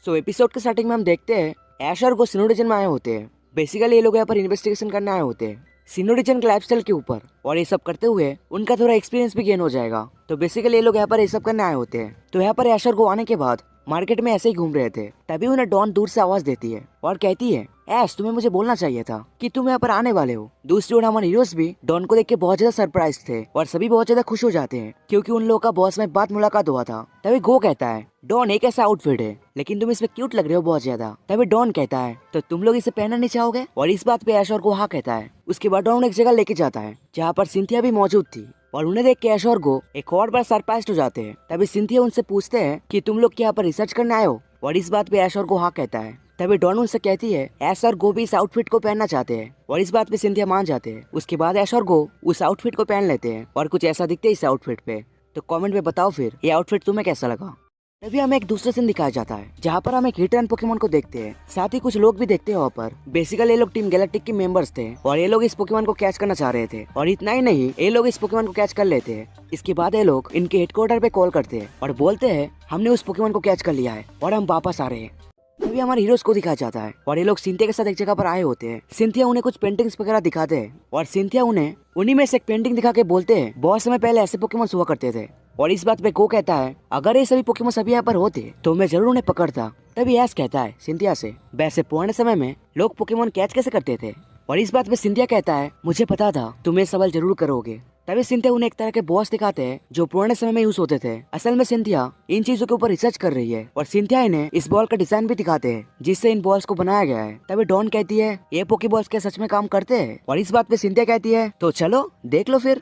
सो episode के starting में हम देखते हैं ऐश और गो सिनो रीजन में आए होते हैं। बेसिकली ये लोग यहाँ पर इन्वेस्टिगेशन करने आए होते हैं सिनो रीजन के लाइफस्टाइल के ऊपर, और ये सब करते हुए उनका थोड़ा एक्सपीरियंस भी गेन हो जाएगा। तो बेसिकली ये लोग यहाँ पर ये सब करने आए होते हैं। तो यहाँ पर ऐश और गो आने के बाद मार्केट में ऐसे ही घूम रहे थे, तभी उन्हें डॉन दूर से आवाज देती है और कहती है, ऐश तुम्हें मुझे बोलना चाहिए था कि तुम यहाँ पर आने वाले हो। दूसरी ओर हमारे हीरोज भी डॉन को देख के बहुत ज्यादा सरप्राइज थे और सभी बहुत ज्यादा खुश हो जाते हैं क्योंकि उन लोगों का बॉस में बात मुलाकात हुआ था। तभी गो कहता है, डॉन एक ऐसा आउटफिट है लेकिन तुम इसमें क्यूट लग रहे हो बहुत ज्यादा। तभी डॉन कहता है, तो तुम लोग इसे पहनना नहीं चाहोगे? और इस बात पे ऐश और गो हाँ कहता है। उसके बाद डॉन एक जगह लेके जाता है जहाँ पर सिंथिया भी मौजूद थी और उन्हें देख के ऐश और गो एक और बार सरप्राइज्ड हो जाते हैं। तभी सिंथिया उनसे पूछते हैं कि तुम लोग यहाँ पर रिसर्च करने आए हो? और इस बात पे ऐश और गो हाँ कहता है। तभी डॉन उनसे कहती है ऐश और गो भी इस आउटफिट को पहनना चाहते हैं और इस बात पे सिंथिया मान जाते हैं। उसके बाद ऐश और गो उस आउटफिट को पहन लेते हैं और कुछ ऐसा दिखते है इस आउटफिट पे। तो कमेंट में बताओ फिर ये आउटफिट तुम्हें कैसा लगा। तभी हमें एक दूसरे सीन दिखाया जाता है जहाँ पर हम एक हिट एंड पोकेमॉन को देखते हैं, साथ ही कुछ लोग भी देखते हैं वहाँ पर। बेसिकली ये लोग टीम गैलेक्टिक के मेंबर्स थे और ये लोग इस पोकेमॉन को कैच करना चाह रहे थे। और इतना ही नहीं, ये लोग इस पोकेमॉन को कैच कर लेते हैं। इसके बाद ये लोग इनके हेडक्वार्टर पे कॉल करते हैं और बोलते हैं हमने उस पोकेमॉन को कैच कर लिया है और हम वापस आ रहे हैं। तभी हमारे हीरोज को दिखाया जाता है और ये लोग सिंथिया के साथ एक जगह पर आए होते हैं। सिंथिया उन्हें कुछ पेंटिंग्स वगैरह दिखाते हैं और सिंथिया उन्हें उन्हीं में से एक पेंटिंग दिखा के बोलते हैं बहुत समय पहले ऐसे पोकेमॉन हुआ करते थे। और इस बात पे गो कहता है अगर ये सभी पोकेमॉन अभी यहाँ पर होते तो मैं जरूर उन्हें पकड़ता। तभी ऐश कहता है सिंथिया से, वैसे पुराने समय में लोग पोकेमॉन कैच कैसे करते थे? और इस बात पे सिंथिया कहता है मुझे पता था तुम ये सवाल जरूर करोगे। तभी सिंथिया उन्हें एक तरह के बॉस दिखाते हैं जो पुराने समय में यूज होते थे। असल में सिंथिया इन चीजों के ऊपर रिसर्च कर रही है और सिंथिया इन्हें इस बॉल का डिजाइन भी दिखाते हैं जिससे इन बॉल्स को बनाया गया है। तभी डॉन कहती है ये पोकेबॉल्स क्या सच में काम करते हैं? और इस बात पे सिंथिया कहती है तो चलो देख लो फिर।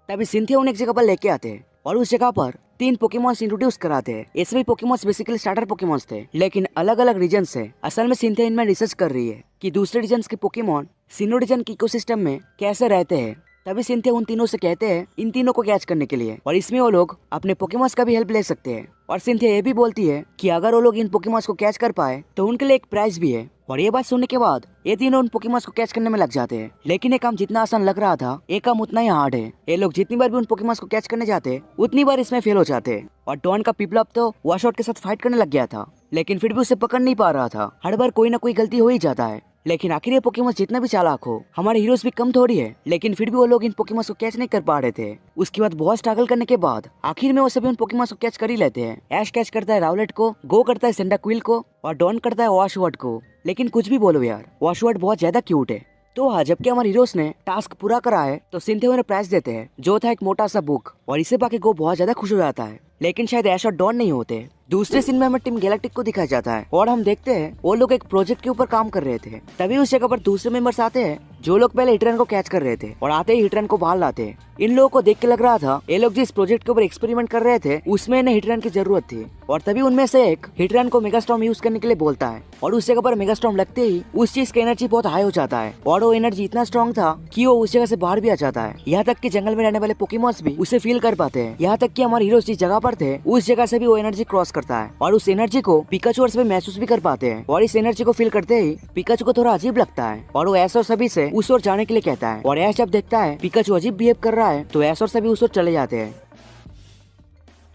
तभी सिंथिया उन्हें एक जगह पर लेके आते हैं और उस जगह पर 3 पोकेमॉन्स इंट्रोड्यूस कराते हैं। ये सभी पोकेमॉन्स बेसिकली स्टार्टर पोकेमॉन्स थे लेकिन अलग अलग रीजन से। असल में सिंथिया इनमें रिसर्च कर रही है कि दूसरे रीजन के पोकेमॉन सिनो रीजन के इकोसिस्टम में कैसे रहते हैं। तभी सिंथिया उन तीनों से कहते हैं इन तीनों को कैच करने के लिए, और इसमें वो लोग अपने पोकेमॉन्स का भी हेल्प ले सकते हैं। और सिंथिया ये भी बोलती है कि अगर वो लोग इन पोकेमॉन्स को कैच कर पाए तो उनके लिए एक प्राइज भी है। और ये बात सुनने के बाद ये तीनों उन पोकेमॉन्स को कैच करने में लग जाते हैं। लेकिन ये काम जितना आसान लग रहा था ये काम उतना ही हार्ड है। ये लोग जितनी बार भी उन पोकेमॉन्स को कैच करने जाते उतनी बार इसमें फेल हो जाते। और डॉन का पिपलप तो वॉशआउट के साथ फाइट करने लग गया था लेकिन फिर भी उसे पकड़ नहीं पा रहा था। हर बार कोई ना कोई गलती हो ही जाता है। लेकिन आखिर ये पोकेमॉन जितना भी चालाक हो, हमारे हीरोज भी कम थोड़ी है, लेकिन फिर भी वो लोग इन पोकेमॉन को कैच नहीं कर पा रहे थे। उसके बाद बहुत स्ट्रगल करने के बाद आखिर में वो सभी उन पोकेमॉन को कैच कर ही लेते हैं। ऐश कैच करता है रावलेट को, गो करता है सेंडाक्विल को और डॉन करता है वॉशवर्ड को। लेकिन कुछ भी बोलो यार, वॉशवर्ड बहुत ज्यादा क्यूट है। तो हाँ, जबकि हमारे हीरोज ने टास्क पूरा करा है तो सिंथिया उन्हें प्राइज देते हैं जो था एक मोटा सा बुक, और इसे पाके गो बहुत ज्यादा खुश हो जाता है। लेकिन शायद ऐश और डॉन नहीं होते। दूसरे सीन में हमें टीम गैलेक्टिक को दिखाया जाता है और हम देखते हैं वो लोग एक प्रोजेक्ट के ऊपर काम कर रहे थे। तभी उस जगह पर दूसरे मेंबर्स आते हैं जो लोग पहले हिटरन को कैच कर रहे थे, और आते ही हिटरन को बाहर लाते हैं। इन लोगों को देख के लग रहा था ये लोग जिस प्रोजेक्ट के ऊपर एक्सपेरिमेंट कर रहे थे उसमें इन्हें हिटरन की जरूरत थी। और तभी उनमें से एक हिटरन को मेगास्टॉर्म यूज करने के लिए बोलता है, और उस जगह पर मेगास्टॉर्म लगते ही उस चीज की एनर्जी बहुत हाई हो जाता है और वो एनर्जी इतना स्ट्रॉन्ग था कि वो उस जगह से बाहर भी आ जाता है। यहाँ तक कि जंगल में रहने वाले पोकेमॉन्स भी उसे फील कर पाते हैं। यहाँ तक कि हमारे हीरोज जिस जगह पर थे उस जगह से भी वो एनर्जी क्रॉस करता है और उस एनर्जी को पिकाचू और सभी महसूस भी कर पाते हैं। और इस एनर्जी को फील करते ही पिकाचू को थोड़ा अजीब लगता है और वो ऐश और सभी से उस ओर जाने के लिए कहता है। और ऐश जब देखता है पिकाचू अजीब बिहेव कर रहा है तो ऐश और सभी उस ओर चले जाते हैं।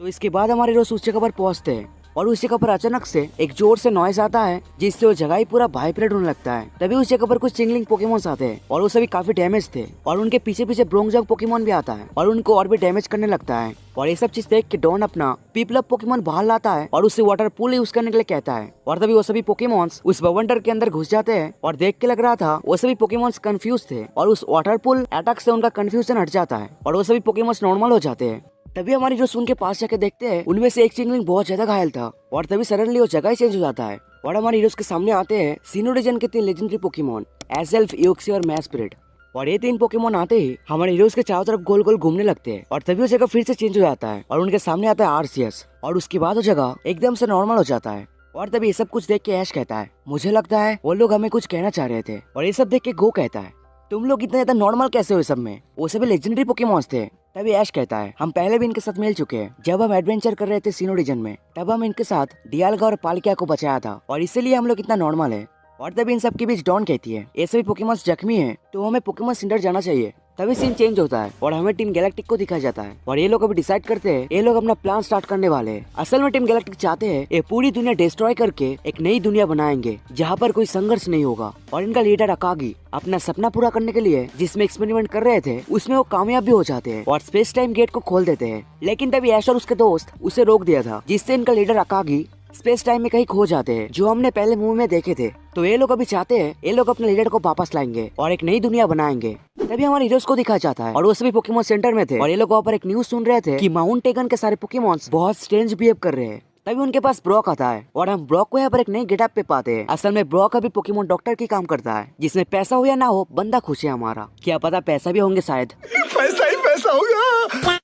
तो इसके बाद हमारे हीरोज उस जगह पर पहुंचते हैं और उस जगह पर अचानक से एक जोर से नॉइस आता है जिससे वो जगह ही पूरा वाइब्रेट होने लगता है। तभी उस जगह पर कुछ चिंगलिंग पोकेमॉन्स आते हैं और वो सभी काफी डैमेज थे, और उनके पीछे पीछे ब्रोंगजॉग पोकेमॉन भी आता है और उनको और भी डैमेज करने लगता है। और ये सब चीज देख के डॉन अपना पिपलप पोकेमॉन बाहर लाता है और उससे वाटर पूल यूज करने के लिए कहता है। और तभी वो सभी पोकेमॉन्स उस बवंडर के अंदर घुस जाते हैं और देख के लग रहा था वो सभी पोकेमॉन्स कंफ्यूज थे, और उस वाटर पूल अटैक से उनका कंफ्यूजन हट जाता है और वो सभी पोकेमॉन्स नॉर्मल हो जाते हैं। तभी हमारी जो उनके पास जाके देखते हैं उनमें से एक चिंगलिंग बहुत ज्यादा घायल था, और तभी सडनली वो जगह ही चेंज हो जाता है और हमारे हीरोज के सामने आते हैं सिनो रीजन के 3 लेजेंडरी पोकेमॉन एज़ेल्फ, यूक्सी और मैस्पिरिट। और ये 3 पोकेमॉन आते ही हमारे हीरोज के चारों तरफ गोल गोल घूमने लगते हैं, और तभी वो जगह फिर से चेंज हो जाता है और उनके सामने आता है आरसीएस, और उसके बाद वो जगह एकदम से नॉर्मल हो जाता है। और तभी ये सब कुछ देख के ऐश कहता है मुझे लगता है वो लोग हमें कुछ कहना चाह रहे थे। और ये सब देख के गो कहता है तुम लोग इतना ज्यादा नॉर्मल कैसे हो सब में? वो सभी लेजेंडरी पोकेमॉन्स थे। तभी ऐश कहता है हम पहले भी इनके साथ मिल चुके हैं। जब हम एडवेंचर कर रहे थे सिनो रीजन में तब हम इनके साथ डियालगा और पालकिया को बचाया था, और इसीलिए हम लोग इतना नॉर्मल है। और तभी इन सब के बीच डॉन कहती है ये सभी पोकेमॉन्स जख्मी हैं तो हमें पोकेमॉन सेंटर जाना चाहिए। तभी सीन चेंज होता है और हमें टीम गैलेक्टिक को दिखाया जाता है और ये लोग अभी डिसाइड करते हैं ये लोग अपना प्लान स्टार्ट करने वाले हैं। असल में टीम गैलेक्टिक चाहते हैं ये पूरी दुनिया डिस्ट्रॉय करके एक नई दुनिया बनाएंगे जहाँ पर कोई संघर्ष नहीं होगा। और इनका लीडर अकागी अपना सपना पूरा करने के लिए जिसमें एक्सपेरिमेंट कर रहे थे उसमें वो कामयाब भी हो जाते हैं और स्पेस टाइम गेट को खोल देते हैं। लेकिन तभी ऐश और उसके दोस्त उसे रोक दिया था, जिससे इनका लीडर अकागी स्पेस टाइम में कहीं खो जाते हैं, जो हमने पहले मूवी में देखे थे। तो ये लोग अभी चाहते हैं ये लोग अपने लीडर को वापस लाएंगे और एक नई दुनिया बनाएंगे। तभी हमारे हीरोज को दिखाया जाता है और वो सभी पोकेमॉन सेंटर में थे और ये लोग वहाँ पर एक न्यूज सुन रहे थे कि माउंट टेगन के सारे पोकेमॉन्स बहुत स्ट्रेंज बिहेव कर रहे हैं। तभी उनके पास ब्रॉक आता है और हम ब्रॉक को यहाँ पर एक नई गेटअप पे पाते हैं। असल में ब्रॉक अभी पोकेमॉन डॉक्टर की काम करता है, जिसमें पैसा हो या ना हो बंदा खुश है हमारा। क्या पता पैसा भी होंगे शायद, पैसा ही पैसा होगा।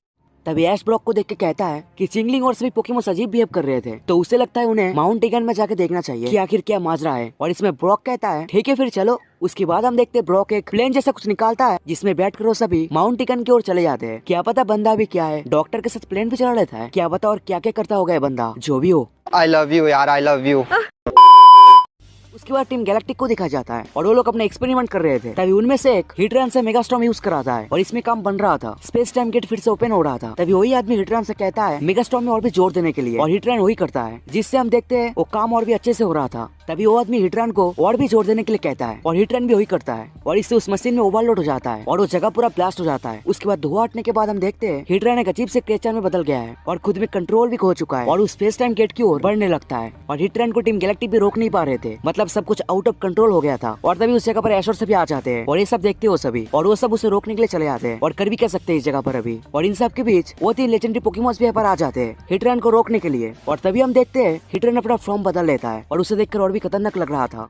तभी ऐश ब्रॉक को देख के कहता है कि चिंगलिंग और सभी पोकेमॉन अजीब बिहेव कर रहे थे, तो उसे लगता है उन्हें माउंट टेगन में जाके देखना चाहिए कि आखिर क्या माजरा है। और इसमें ब्रॉक कहता है ठीक है फिर चलो। उसके बाद हम देखते हैं ब्रॉक एक प्लेन जैसा कुछ निकालता है जिसमें बैठकर वो सभी माउंट टेगन की ओर चले जाते हैं। क्या पता बंदा भी क्या है, डॉक्टर के साथ प्लेन भी चला लेता है, क्या पता और क्या क्या करता होगा बंदा। जो भी हो आई लव यू यार, आई लव यू। उसके बाद टीम गैलेक्टिक को दिखाया जाता है और वो लोग अपने एक्सपेरिमेंट कर रहे थे। तभी उनमें से एक हिटरन से मेगास्टॉर्म यूज कराता है और इसमें काम बन रहा था। स्पेस टाइम गेट फिर से ओपन हो रहा था। तभी वही आदमी हिटरन से कहता है मेगास्टॉर्म में और भी जोर देने के लिए, और हिटरन वही करता है, जिससे हम देखते हैं वो काम और भी अच्छे से हो रहा था। तभी वो आदमी हिटरन को और भी जोर देने के लिए कहता है और हिटरन भी वही करता है और इससे उस मशीन में ओवरलोड हो जाता है और वो जगह पूरा ब्लास्ट हो जाता है। उसके बाद धुआं हटने के बाद हम देखते हैं हिटरन एक अजीब से क्रिएचर में बदल गया है और खुद में कंट्रोल भी खो चुका है और उस स्पेस टाइम गेट की ओर बढ़ने लगता है। और हिटरन को टीम गैलेक्टिक भी रोक नहीं पा रहे थे, मतलब सब कुछ आउट ऑफ कंट्रोल हो गया था। और तभी उस जगह पर ऐशर से भी आ जाते हैं और ये सब देखते हो सभी, और वो सब उसे रोकने के लिए चले जाते हैं और कर भी कह सकते हैं इस जगह पर अभी। और इन सब के बीच वो 3 लेजेंडरी पोकेमॉन्स भी यहाँ पर आ जाते हैं हिटरन को रोकने के लिए। और तभी हम देखते हैं हिटरन अपना फॉर्म बदल लेता है और उसे देखकर और भी खतरनाक लग रहा था।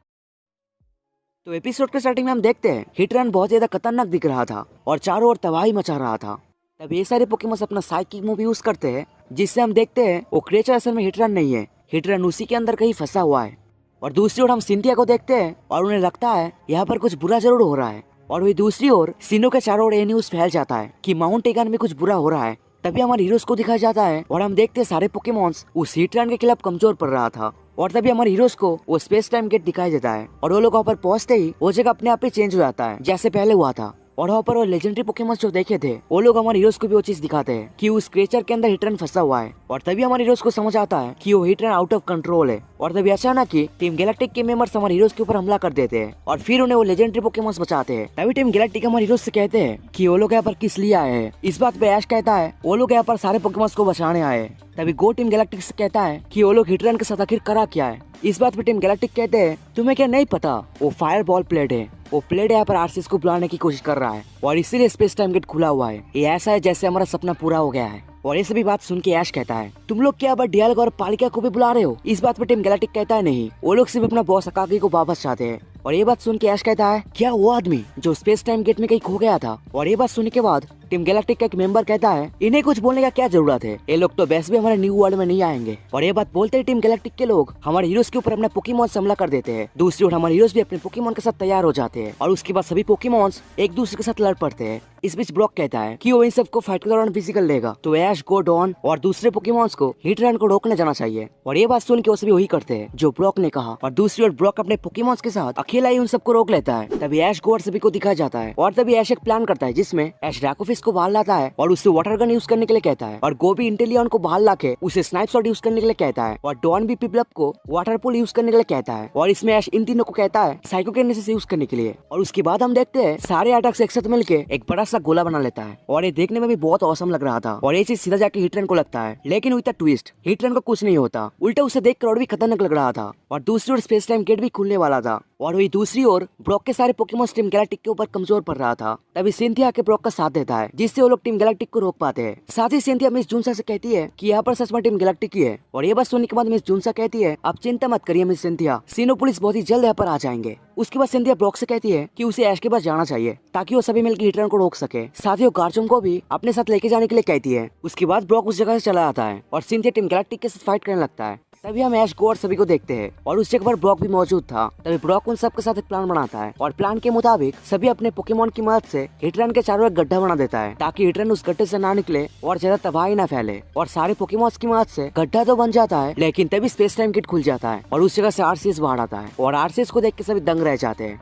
तो एपिसोड के स्टार्टिंग में हम देखते हैं हिटरन बहुत ज्यादा खतरनाक दिख रहा था और चारों ओर तबाही मचा रहा था। तब ये सारे पोकेमॉन्स अपना साइकिक मूव यूज करते हैं, जिससे हम देखते हैं वो क्रिएचर असल में हिटरन नहीं है, हिटरन उसी के अंदर कहीं फंसा हुआ है। और दूसरी ओर हम सिंथिया को देखते हैं और उन्हें लगता है यहाँ पर कुछ बुरा जरूर हो रहा है। और वही दूसरी ओर सीनो के चारों ओर ये न्यूज फैल जाता है कि माउंट टेगन में कुछ बुरा हो रहा है। तभी हमारे हीरोज को दिखाया जाता है और हम देखते हैं सारे पोकेमॉन्स उस हिटरन के खिलाफ कमजोर पड़ रहा था। और तभी हमारे हीरोज को वो स्पेस टाइम गेट दिखाई देता है और वो लोग वहाँ पर पहुंचते ही वो जगह अपने आप ही चेंज हो जाता है जैसे पहले हुआ था। और वहाँ पर वो लेजेंडरी पोकेमॉन्स जो देखे थे वो लोग हमारे हीरोज को भी वो चीज दिखाते हैं कि उस क्रिएचर के अंदर हिटरन फंसा हुआ है। और तभी हमारे हीरोज को समझ आता है कि वो हिटरन आउट ऑफ कंट्रोल है। और तभी अचानक ही टीम गैलेक्टिक के मेंबर्स हमारे हीरोज के ऊपर हमला कर देते हैं और फिर उन्हें वो लेजेंडरी पोकेमॉन्स बचाते हैं। तभी टीम गैलेक्टिक हमारे हीरोज से कहते हैं कि वो लोग यहाँ पर किस लिए आए हैं। इस बात पे ऐश कहता है वो लोग यहाँ पर सारे पोकेमॉन्स को बचाने आए हैं। तभी गो टीम गैलेक्टिक से कहता है कि वो लोग हिटरन के साथ आखिर करा क्या है। इस बात पे टीम गैलेक्टिक कहते हैं तुम्हें क्या नहीं पता, वो फायर बॉल प्लेट है, वो प्लेट यहाँ पर आरसीएस को बुलाने की कोशिश कर रहा है और इसीलिए स्पेस टाइम गेट खुला हुआ है। ये ऐसा है जैसे हमारा सपना पूरा हो गया है। और ये सभी बात सुन के ऐश कहता है तुम लोग क्या अब डियालग और पालिका को भी बुला रहे हो। इस बात पे टीम गैलेक्टिक कहता है नहीं, वो लोग सिर्फ अपना बॉस अकागी को वापस चाहते हैं। और ये बात सुन के ऐश कहता है क्या वो आदमी जो स्पेस टाइम गेट में कहीं खो गया था। और ये बात सुनने के बाद टीम गैलेक्टिक का एक मेंबर कहता है इन्हें कुछ बोलने का क्या जरूरत है, ये लोग तो वैसे भी हमारे न्यू वर्ल्ड में नहीं आएंगे। और ये बात बोलते ही टीम गैलेक्टिक के लोग हमारे हीरोज के ऊपर अपना पोकेमॉन से हमला कर देते हैं। दूसरी ओर हमारे हीरोज भी अपने पोकेमॉन के साथ तैयार हो जाते हैं और उसके बाद सभी पोकेमॉन्स एक दूसरे के साथ लड़ पड़ते हैं। इस बीच ब्रॉक कहता है कि वो इन सबको फाइट के दौरान फिजिकल लेगा, तो ऐश, गोडॉन और दूसरे पोकेमॉन्स को हिटरन को रोकने जाना चाहिए। और ये बात सुन के वो सभी वही करते हैं जो ब्रॉक ने कहा। और दूसरी ओर ब्रॉक अपने पोकेमॉन्स के साथ अकेला ही उन सबको रोक लेता है। तभी ऐश, गो और सभी को दिखाया जाता है और तभी ऐश एक प्लान करता है जिसमें ऐश रैकोफिस को बाहर लाता है और उससे वाटर गन यूज करने के लिए कहता है। और गो भी इंटेलियन को बाहर लाके उसे स्नाइप शॉट यूज करने के लिए कहता है। और डॉन भी पिपलप को वाटर पूल यूज करने के लिए कहता है। और इसमें ऐश इन तीनों को कहता है साइकोकिनेसिस यूज करने के लिए। और उसके बाद हम देखते हैं सारे अटैक्स एक साथ मिलके एक बड़ा सा गोला बना लेता है और ये देखने में भी बहुत औसम लग रहा था। और ये चीज सीधा जाके हिटरन को लगता है, लेकिन विद अ ट्विस्ट हिटरन को कुछ नहीं होता, उल्टा उसे देखकर और भी खतरनाक लग रहा था। और दूसरी ओर स्पेस टाइम गेट भी खुलने वाला था और वही दूसरी ओर ब्रॉक के सारे पोकेमॉन टीम गैलेक्टिक के ऊपर कमजोर पड़ रहा था। तभी सिंथिया के ब्रॉक का साथ देता है जिससे वो लोग टीम गैलेक्टिक को रोक पाते हैं। साथ ही सिंथिया मिस जूनसा से कहती है कि यहाँ पर सच में टीम गैलेक्टिक ही है। और ये बात सुनने के बाद मिस जूनसा कहती है आप चिंता मत करिए मिस सिंथिया, सीनो पुलिस बहुत ही जल्द यहाँ पर आ जाएंगे। उसके बाद सिंथिया ब्रॉक से कहती है कि उसे ऐश के पास जाना चाहिए ताकि वो सभी मिलकर हिटरन को रोक सके। साथ ही वो गार्चुम को भी अपने साथ लेके जाने के लिए कहती है। उसके बाद ब्रॉक उस जगह से चला जाता है और सिंथिया टीम गैलेक्टिक के साथ फाइट करने लगता है। तभी हम ऐश, गो और सभी को देखते हैं और उस जगह पर ब्रॉक भी मौजूद था। तभी ब्रॉक उन सबके साथ एक प्लान बनाता है और प्लान के मुताबिक सभी अपने पोकेमॉन की मदद से हिटरन के चारों एक गड्ढा बना देता है ताकि हिटरन उस गड्ढे से ना निकले और ज्यादा तबाही ना फैले। और सारे पोकेमॉन्स की मदद से गड्ढा तो बन जाता है, लेकिन तभी स्पेस टाइम गेट खुल जाता है और उस जगह से आरसीएस बाहर आता है और आरसीएस को देख के सभी दंग रह जाते हैं।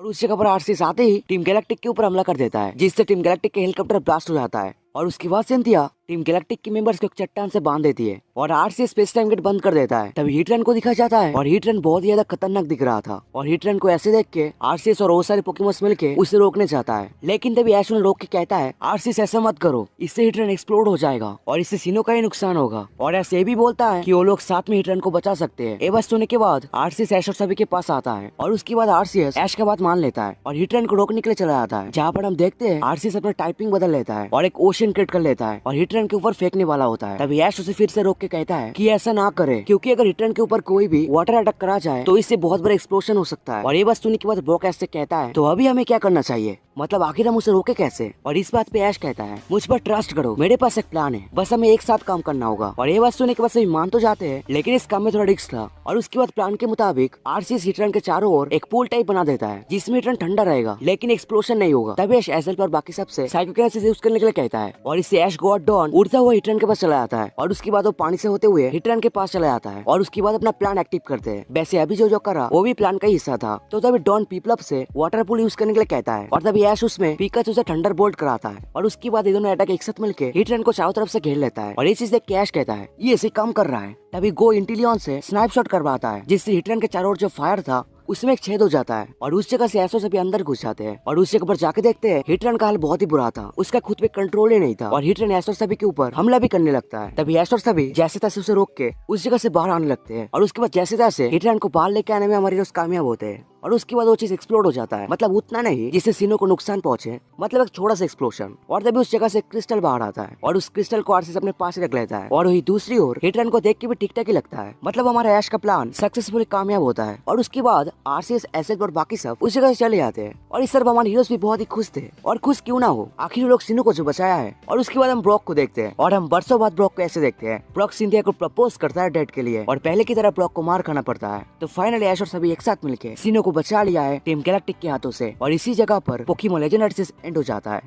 और उस जगह पर आरसीएस आते ही टीम गैलेक्टिक के ऊपर हमला कर देता है, जिससे टीम गैलेक्टिक के हेलीकॉप्टर ब्लास्ट हो जाता है। और उसके बाद सिंथिया टीम गैलेक्टिक के मेंबर्स को एक चट्टान से बांध देती है और आरसीएस स्पेस टाइम गेट बंद कर देता है। तभी हीटरन को दिखा जाता है और हीटरन बहुत ही ज्यादा खतरनाक दिख रहा था और हीटरन को ऐसे देख के आरसीएस और बहुत सारे पोकेमॉन्स मिलके उसे रोकने चाहता है, लेकिन तभी ऐश उन्हें रोक के कहता है आरसीएस ऐसा मत करो, इससे हीटरन एक्सप्लोड हो जाएगा और इससे सीनो का ही नुकसान होगा। और ऐसे ये भी बोलता है कि वो लोग साथ में हीटरन को बचा सकते हैं। ये बात सुनने के बाद आरसीएस ऐश और सभी के पास आता है और उसके बाद आरसीएस ऐश का बात मान लेता है और हीटरन को रोकने के लिए चला जाता है, जहाँ पर हम देखते हैं आरसीएस अपना टाइपिंग बदल लेता है और एक ओशन क्रिएट कर लेता है और हीटरन के ऊपर फेंकने वाला होता है। तभी ऐश उसे फिर से रोक के कहता है कि ऐसा ना करे, क्योंकि अगर हीटरन के ऊपर कोई भी वाटर अटैक करा जाए तो इससे बहुत बड़ा एक्सप्लोजन हो सकता है। और ये बात सुनने के बाद ब्रॉक ऐश से कहता है तो अभी हमें क्या करना चाहिए, मतलब आखिर हम उसे रोके कैसे। और इस बात पे ऐश कहता है मुझ पर ट्रस्ट करो, मेरे पास एक प्लान है, बस हमें एक साथ काम करना होगा। और ये बात सुनने के बाद सभी मान तो जाते हैं, लेकिन इस काम में थोड़ा रिस्क था। और उसके बाद प्लान के मुताबिक आरसीएस हीटरन के चारों ओर एक पूल टाइप बना देता है, जिसमें हीटरन ठंडा रहेगा लेकिन एक्सप्लोजन नहीं होगा। तभी ऐश एजल पर बाकी सबसे साइकोकिनेसिस यूज करने के लिए कहता है और इससे ऐश गॉड डॉन उड़ता हुआ हीटरन के पास चला जाता है और उसके बाद वो पानी से होते हुए हीटरन के पास चला जाता है और उसके बाद अपना प्लान एक्टिव करते हैं। वैसे अभी जो करा वो भी प्लान का हिस्सा था। तो तभी डॉन पीपलअप से वाटर पूल यूज करने के लिए कहता है और तभी ऐश उसमें पिकाचू से थंडर बोल्ट कराता है और उसके बाद ये दोनों अटैक एक साथ मिलकर हीटरन को चारों तरफ से घेर लेता है। और ये चीज देख के ऐश कहता है ये ऐसे काम कर रहा है। तभी गो इंटेलियन से स्नाइप शॉट करवाता है, जिससे हीटरन के चारों ओर जो फायर था उसमें एक छेद हो जाता है और उस जगह से ऐसो सभी अंदर घुस जाते हैं। और उस जगह पर जाके देखते हैं हीटरन का हाल बहुत ही बुरा था, उसका खुद पे कंट्रोल ही नहीं था और हीटरन ऐसो सभी के ऊपर हमला भी करने लगता है। तभी ऐसो सभी जैसे तैसे उसे रोक के उस जगह से बाहर आने लगते हैं और उसके बाद जैसे तैसे हीटरन को बाहर लेके आने में हमारे दोस्त कामयाब होते हैं। और उसके बाद वो चीज एक्सप्लोड हो जाता है, मतलब उतना नहीं जिससे सीनो को नुकसान पहुंचे, मतलब एक छोटा सा एक्सप्लोजन। और तभी उस जगह से क्रिस्टल बाहर आता है और उस क्रिस्टल को आरसीएस अपने पास रख लेता है। और वही दूसरी ओर हीटरन को देख के भी ठीक ठाक ही लगता है, मतलब हमारा ऐश का प्लान सक्सेसफुली कामयाब होता है। और उसके बाद आरसीएस एसेट और बाकी सब उस जगह से चले जाते हैं और इस तरफ हमारे हीरोज भी बहुत ही खुश थे। और खुश क्यों ना हो, आखिर लोग सीनो को जो बचाया है। और उसके बाद हम ब्रॉक को देखते हैं और हम बरसों बाद ब्रॉक को ऐसे देखते हैं। ब्रॉक सिंथिया को प्रपोज करता है डेट के लिए और पहले की तरह ब्रॉक को मार खाना पड़ता है। तो फाइनली ऐश और सभी एक साथ मिलकर सीनो को बचा लिया है टीम गैलेक्टिक के हाथों से और इसी जगह पर पोकेमॉन लेजेंड आर्सेस एंड हो जाता है।